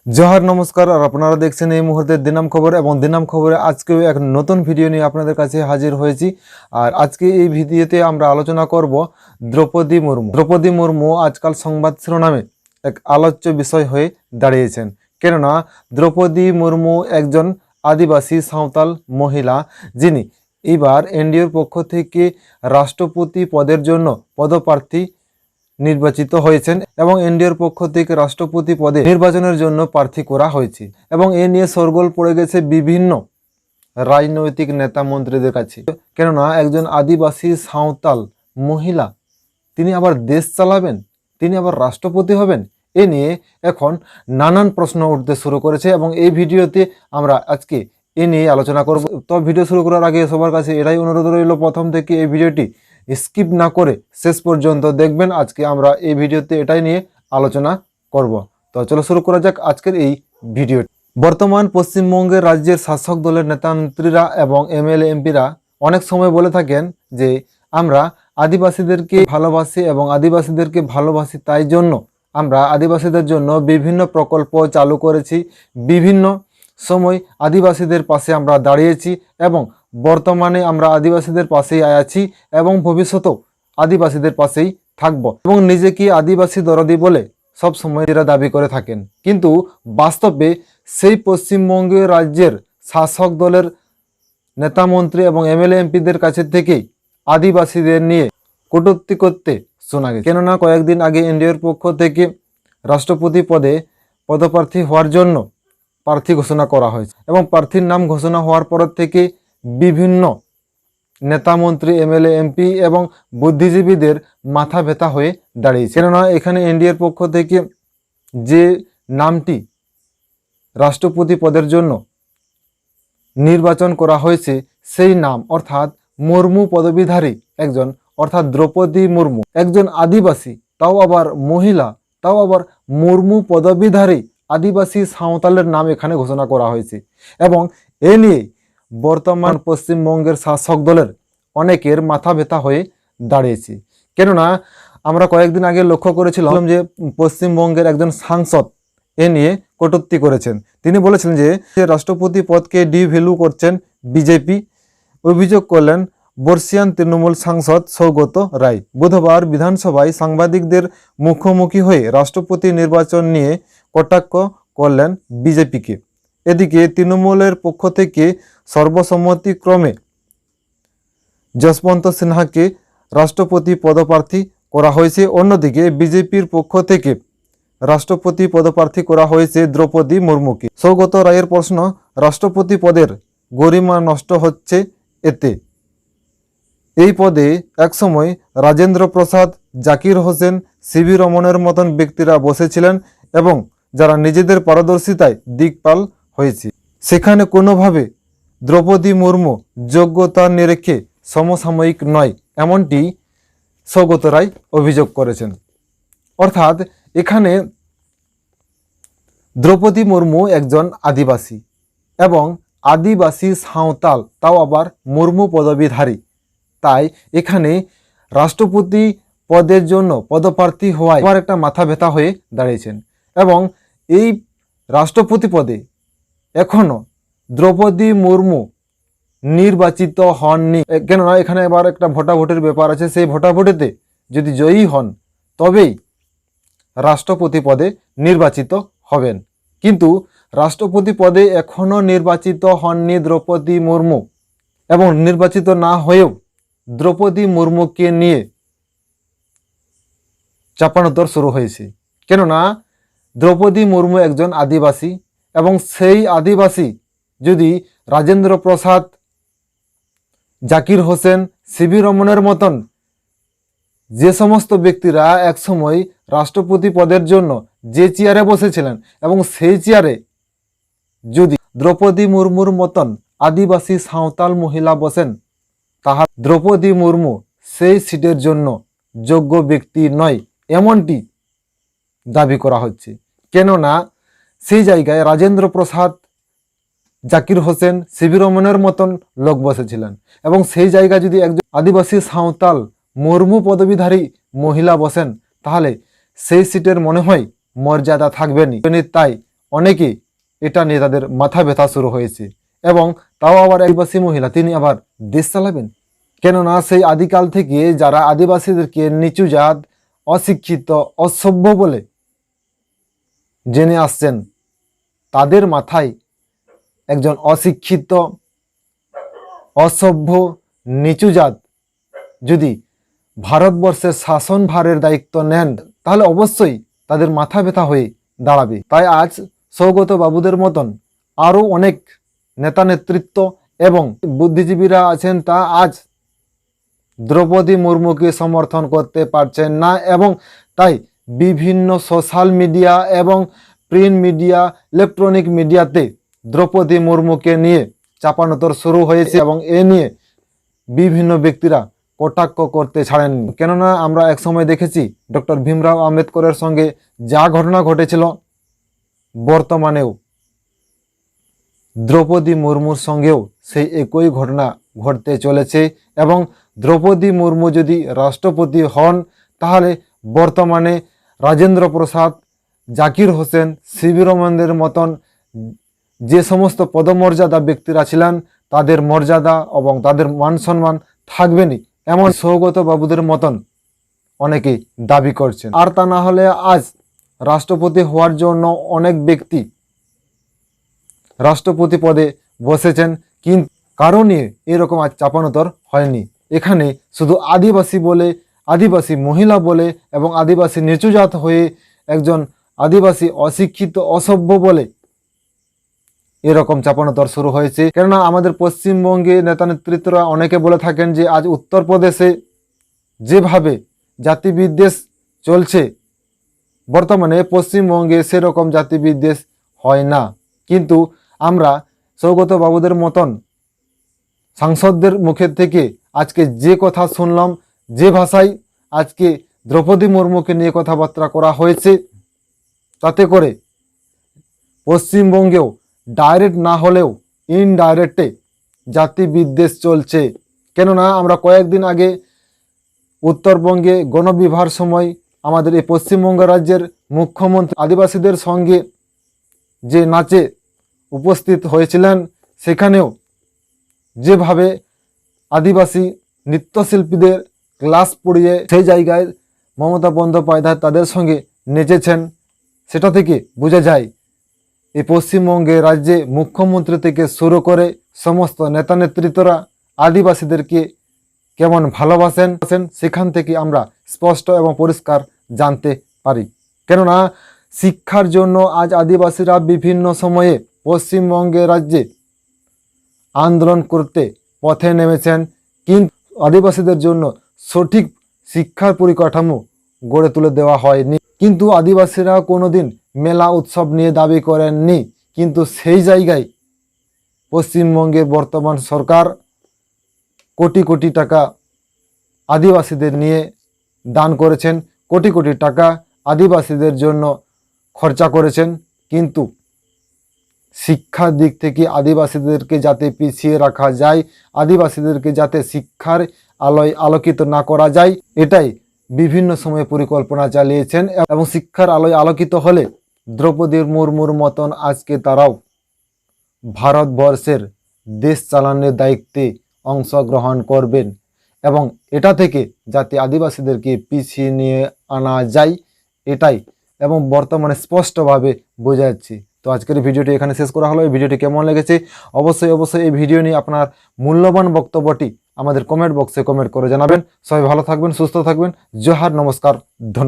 जोहार नमस्कार और আপনারা দেখছেন এই মুহূর্তে দিনাম খবর এবং দিনাম খবরে আজকেও এক নতুন ভিডিও নিয়ে আপনাদের কাছে হাজির হয়েছি। আর আজকে এই ভিডিওতে আমরা আলোচনা করব দ্রৌপদী মুর্মু। দ্রৌপদী মুর্মু আজকাল সংবাদ শিরোনামে এক আলোচ্য বিষয় হয়ে দাঁড়িয়েছেন, কেননা দ্রৌপদী মুর্মু একজন আদিবাসী সাঁওতাল মহিলা, যিনি এবার এনডিএর পক্ষ থেকে রাষ্ট্রপতি পদের জন্য পদপ্রার্থী নির্বাচিত হয়েছেন এবং এনডিএর পক্ষ থেকে রাষ্ট্রপতি পদে নির্বাচনের জন্য প্রার্থী করা হয়েছে। এবং এ নিয়ে শোরগোল পড়ে গেছে বিভিন্ন রাজনৈতিক নেতা মন্ত্রীদের কাছে, কেননা একজন আদিবাসী সাঁওতাল মহিলা তিনি আবার দেশ চালাবেন, তিনি আবার রাষ্ট্রপতি হবেন। এ নিয়ে এখন নানান প্রশ্ন উঠতে শুরু করেছে এবং এই ভিডিওতে আমরা আজকে এ নিয়ে আলোচনা করব। তো ভিডিও শুরু করার আগে সবার কাছে এটাই অনুরোধ রইল, প্রথম থেকে এই ভিডিওটি স্কিপ না করে শেষ পর্যন্ত দেখবেন। আজকে আমরা এই ভিডিওতে এটাই নিয়ে আলোচনা করব। তো চলো শুরু করা যাক আজকের এই ভিডিও। বর্তমান পশ্চিমবঙ্গের রাজ্যের শাসক দলের নেতামন্ত্রীরা এবং এমএলএ এমপিরা অনেক সময় বলে থাকেন যে আমরা আদিবাসীদেরকে ভালোবাসি এবং আদিবাসীদেরকে ভালোবাসি, তাই জন্য আমরা আদিবাসীদের জন্য বিভিন্ন প্রকল্প চালু করেছি, বিভিন্ন সময় আদিবাসীদের পাশে আমরা দাঁড়িয়েছি এবং বর্তমানে আমরা আদিবাসীদের পাশেই আছি এবং ভবিষ্যতেও আদিবাসীদের পাশেই থাকব এবং নিজেকে আদিবাসী দরদি বলে সব সময় এরা দাবি করে থাকেন। কিন্তু বাস্তবে সেই পশ্চিমবঙ্গের রাজ্যের শাসক দলের নেতামন্ত্রী এবং এমএলএ এমপিদের কাছে থেকেই আদিবাসীদের নিয়ে কটূক্তি করতে শোনা গেছে। কেননা কয়েকদিন আগে এনডিএর পক্ষ থেকে রাষ্ট্রপতি পদে পদপ্রার্থী হওয়ার জন্য প্রার্থী ঘোষণা করা হয়েছে এবং প্রার্থীর নাম ঘোষণা হওয়ার পর থেকে বিভিন্ন নেতামন্ত্রী এমএলএ এমপি এবং বুদ্ধিজীবীদের মাথা ব্যথা হয়ে দাঁড়িয়েছে। কেননা এখানে এনডিএর পক্ষ থেকে যে নামটি রাষ্ট্রপতি পদের জন্য নির্বাচন করা হয়েছে সেই নাম অর্থাৎ মুর্মু পদবীধারী একজন, অর্থাৎ দ্রৌপদী মুর্মু একজন আদিবাসী, তাও আবার মহিলা, তাও আবার মুর্মু পদবীধারী আদিবাসী সাঁওতালের নাম এখানে ঘোষণা করা হয়েছে। এবং এ নিয়ে বর্তমান পশ্চিমবঙ্গের শাসক দলের অনেকের মাথা ব্যথা হয়ে দাঁড়িয়েছে। কেননা আমরা কয়েকদিন আগে লক্ষ্য করেছিলাম যে পশ্চিমবঙ্গের একজন সাংসদ এ নিয়ে কটূক্তি করেছেন। তিনি বলেছিলেন যে রাষ্ট্রপতি পদকে ডিভ্যালু করছেন বিজেপি। অভিযোগ করলেন বর্ষিয়ান তৃণমূল সাংসদ সৌগত রায়। বুধবার বিধানসভায় সাংবাদিকদের মুখোমুখি হয়ে রাষ্ট্রপতি নির্বাচন নিয়ে কটাক্ষ করলেন বিজেপিকে। এদিকে তৃণমূলের পক্ষ থেকে সর্বসম্মতিক্রমে যশবন্ত সিনহাকে রাষ্ট্রপতি পদপ্রার্থী করা হয়েছে। অন্যদিকে বিজেপির পক্ষ থেকে রাষ্ট্রপতি পদপ্রার্থী করা হয়েছে দ্রৌপদী মুর্মুকে। সৌগত রায়ের প্রশ্ন, রাষ্ট্রপতি পদের গরিমা নষ্ট হচ্ছে এতে। এই পদে একসময় রাজেন্দ্র প্রসাদ, জাকির হোসেন, সিভি রমনের মতন ব্যক্তিরা বসেছিলেন এবং যারা নিজেদের পারদর্শিতায় দিকপাল হয়েছে। সেখানে কোনোভাবে দ্রৌপদী মুর্মু যোগ্যতা নিরেখে সমসাময়িক নয়, এমনটি সৌগত রায় অভিযোগ করেছেন। অর্থাৎ এখানে দ্রৌপদী মুর্মু একজন আদিবাসী এবং আদিবাসী সাঁওতাল, তাও আবার মুর্মু পদবীধারী, তাই এখানে রাষ্ট্রপতি পদের জন্য পদপ্রার্থী হওয়ায় আবার একটা মাথা ব্যথা হয়ে দাঁড়িয়েছেন। এবং এই রাষ্ট্রপতি পদে এখনো দ্রৌপদী মুর্মু নির্বাচিত হননি, কেননা এখানে এবার একটা ভোটাভুটির ব্যাপার আছে। সেই ভোটাভুটিতে যদি জয়ী হন তবেই রাষ্ট্রপতি পদে নির্বাচিত হবেন। কিন্তু রাষ্ট্রপতি পদে এখনো নির্বাচিত হননি দ্রৌপদী মুর্মু এবং নির্বাচিত না হয়েও দ্রৌপদী মুর্মুকে নিয়ে চাপানোতর শুরু হয়েছে। কেননা দ্রৌপদী মুর্মু একজন আদিবাসী এবং সেই আদিবাসী যদি রাজেন্দ্র প্রসাদ, জাকির হোসেন, সিভি রমনের মতন যে সমস্ত ব্যক্তিরা একসময় রাষ্ট্রপতি পদের জন্য যে চেয়ারে বসেছিলেন এবং সেই চেয়ারে যদি দ্রৌপদী মুর্মুর মতন আদিবাসী সাঁওতাল মহিলা বসেন, তাহলে দ্রৌপদী মুর্মু সেই সিটের জন্য যোগ্য ব্যক্তি নয়, এমনটি দাবি করা হচ্ছে। কেননা সেই জায়গায় রাজেন্দ্র প্রসাদ, জাকির হোসেন, সিভি রমনের মতন লোক বসেছিলেন এবং সেই জায়গায় যদি একজন আদিবাসী সাঁওতাল মুর্মু পদবীধারী মহিলা বসেন, তাহলে সেই সিটের মনে হয় মর্যাদা থাকবে না। তাই অনেকেই এটা নিয়ে তাদের মাথা ব্যথা শুরু হয়েছে। এবং তাও আবার আদিবাসী মহিলা, তিনি আবার দেশ চালাবেন। কেননা সেই আদিকাল থেকে যারা আদিবাসীদেরকে নিচু জাত, অশিক্ষিত, অসভ্য বলে জেনে আসছেন, তাদের মাথায় একজন অশিক্ষিত, অসভ্য, নিচু জাত যদি ভারতবর্ষের শাসনভারের দায়িত্ব নেন, তাহলে অবশ্যই তাদের মাথা ব্যথা হয়ে দাঁড়াবে। তাই আজ সৌগত বাবুদের মতন আরও অনেক নেতা নেতৃত্ব এবং বুদ্ধিজীবীরা আছেন, তা আজ দ্রৌপদী মুর্মুকে সমর্থন করতে পারছেন না। এবং তাই বিভিন্ন সোশ্যাল মিডিয়া এবং প্রিন্ট মিডিয়া, ইলেকট্রনিক মিডিয়াতে দ্রৌপদী মুর্মুকে নিয়ে চাপানোতর শুরু হয়েছে এবং এ নিয়ে বিভিন্ন ব্যক্তিরা কটাক্ষ করতে ছাড়েননি। কেননা আমরা এক সময় দেখেছি ডক্টর ভীমরাও আম্বেদকরের সঙ্গে যা ঘটনা ঘটেছিল, বর্তমানেও দ্রৌপদী মুর্মুর সঙ্গেও সেই একই ঘটনা ঘটতে চলেছে। এবং দ্রৌপদী মুর্মু যদি রাষ্ট্রপতি হন, তাহলে বর্তমানে রাজেন্দ্র প্রসাদ, জাকির হোসেন, সিভি রমনদের মতন যে সমস্ত পদমর্যাদা ব্যক্তিরা ছিলেন, তাদের মর্যাদা এবং তাদের মান সম্মান থাকবেনি, এমন সৌগত বাবুদের মতন অনেকেই দাবি করছেন। আর তা না হলে আজ রাষ্ট্রপতি হওয়ার জন্য অনেক ব্যক্তি রাষ্ট্রপতি পদে বসেছেন, কিন্তু কারো নিয়ে এরকম আজ চাপানোতর হয়নি। এখানে শুধু আদিবাসী বলে, আদিবাসী মহিলা বলে এবং আদিবাসী নিচুজাত হয়ে একজন আদিবাসী অশিক্ষিত, অসভ্য বলে এরকম চাপানোতর শুরু হয়েছে। কেননা আমাদের পশ্চিমবঙ্গে নেতা নেতৃত্বরা অনেকে বলে থাকেন যে আজ উত্তরপ্রদেশে যেভাবে জাতিবিদ্বেষ চলছে, বর্তমানে পশ্চিমবঙ্গে সেরকম জাতিবিদ্বেষ হয় না। কিন্তু আমরা সৌগত বাবুদের মতন সাংসদদের মুখের থেকে আজকে যে কথা শুনলাম, যে ভাষায় আজকে দ্রৌপদী মুর্মুকে নিয়ে কথাবার্তা করা হয়েছে, তাতে করে পশ্চিমবঙ্গেও ডাইরেক্ট না হলেও ইনডাইরেক্টে জাতিবিদ্বেষ চলছে। কেননা আমরা কয়েকদিন আগে উত্তরবঙ্গে গণবিবাহের সময় আমাদের এই পশ্চিমবঙ্গ রাজ্যের মুখ্যমন্ত্রী আদিবাসীদের সঙ্গে যে নাচে উপস্থিত হয়েছিলেন, সেখানেও যেভাবে আদিবাসী নৃত্যশিল্পীদের ক্লাস পড়িয়ে সেই জায়গায় মমতা বন্দ্যোপাধ্যায় তাদের সঙ্গে নেচেছেন, সেটা থেকে বোঝা যায় এই পশ্চিমবঙ্গে রাজ্যে মুখ্যমন্ত্রী থেকে শুরু করে সমস্ত নেতা নেতৃত্বরা আদিবাসীদেরকে কেমন ভালোবাসেন, সেখান থেকে আমরা স্পষ্ট এবং পরিষ্কার জানতে পারি। কেননা শিক্ষার জন্য আজ আদিবাসীরা বিভিন্ন সময়ে পশ্চিমবঙ্গে রাজ্যে আন্দোলন করতে পথে নেমেছেন, কিন্তু আদিবাসীদের জন্য সঠিক শিক্ষার পরিকাঠামো গড়ে তুলে দেওয়া হয়নি। কিন্তু আদিবাসীরা কোনোদিন মেলা উৎসব নিয়ে দাবি করেননি, কিন্তু সেই জায়গায় পশ্চিমবঙ্গের বর্তমান সরকার কোটি কোটি টাকা আদিবাসীদের নিয়ে দান করেছেন, কোটি কোটি টাকা আদিবাসীদের জন্য খরচা করেছেন। কিন্তু শিক্ষার দিক থেকে আদিবাসীদেরকে যাতে পিছিয়ে রাখা যায়, আদিবাসীদেরকে যাতে শিক্ষার আলোয় আলোকিত না করা যায়, এটাই বিভিন্ন সময়ে পরিকল্পনা চালিয়েছেন। এবং শিক্ষার আলোয় আলোকিত হলে দ্রৌপদী মুর্মুর মতন আজকে তারাও ভারতবর্ষের দেশ চালানোর দায়িত্বে অংশগ্রহণ করবেন, এবং এটা থেকে যাতে আদিবাসীদেরকে পিছিয়ে নিয়ে আনা যায়, এটাই এবং বর্তমানে স্পষ্টভাবে বোঝা যাচ্ছে। তো আজকের ভিডিওটি এখানে শেষ করা হলো। এই ভিডিওটি কেমন লেগেছে অবশ্যই এই ভিডিও নিয়ে আপনার মূল্যবান বক্তব্যটি আমাদের কমেন্ট বক্সে কমেন্ট করে জানাবেন। সবাই ভালো থাকবেন, সুস্থ থাকবেন। জোহার, নমস্কার, ধন্যবাদ।